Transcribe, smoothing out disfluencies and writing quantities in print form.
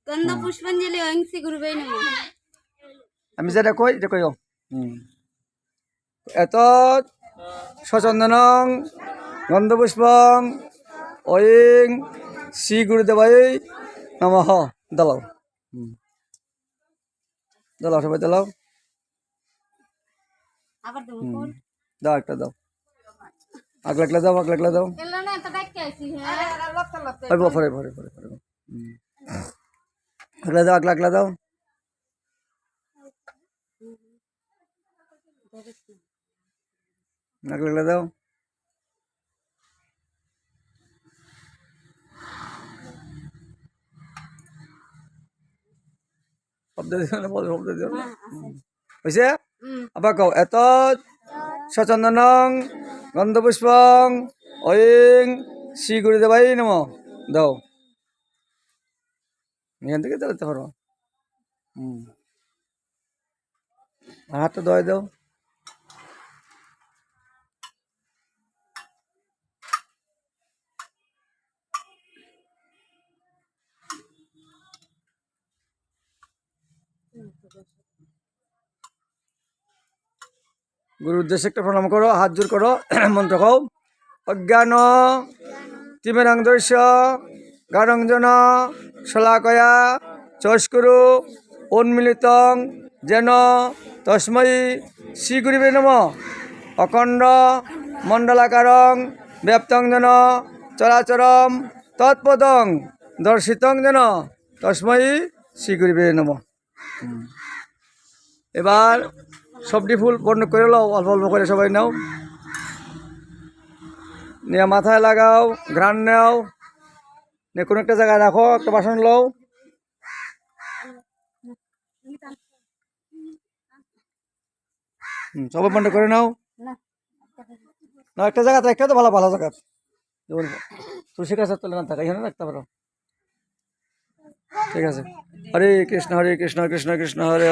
গন্ধ পুষ্পাঞ্জলি অংশী গুরুবে নমঃ। আমি যেটা কই এটা কইও। এত সচন্দনং গন্ধপুষ্পং ঐং শ্রী গুরুদেবায় নমঃ। দাও দাও সবাই দাও। আবার দেবো কোন দাও একটা দাও। আগলাগলা দাও আগলাগলা দাও। এলা না তো ডাক আইছি হ্যাঁ ওই ফরে ফরে ফরে ফরে আগলা দাও আগলাগলা দাও। আগলাগলা দাও। শব্দ দিও না, বল শব্দ দিও না। হইছে আবার কও এত সচন্দনং গন্ধপুষ্পং ঐং শ্রী গুরুদেবায় নমঃ। দাও এখান থেকে দিতে পারো। হাতটা দয় দাও। গুরুর উদ্দেশ্যে একটা প্রণাম করো, হাত জোর করো, মন্ত্র কও। অজ্ঞান তিমিরাংদর্শ গারঞ্জন শলাকয়া চস্কুরু উন্মিলিতং যেন তস্मै শ্রী গুরুবে নমঃ। অখণ্ড মণ্ডলাকারং ব্যাপ্তং যেন চরাচরম তৎপদং দর্শিতং যেন তস্मै শ্রী গুরুবে নমঃ। এবার সবটি ফুল বর্ণ করে নাও, অল্প অল্প করে সবাই নাও, নিয়ে মাথায় লাগাও, ঘ্রাণ নাও, নিয়ে কোনো একটা জায়গায় রাখো, একটা বাসন লও। সবাই বন্ধ করে নাও। না একটা জায়গা রাখতে তো ভালো ভালো জায়গা, যেমন তুলসী গাছের তলে না থাকা, এখানে রাখতে পারো। ঠিক আছে। হরে কৃষ্ণ কৃষ্ণ কৃষ্ণ হরে।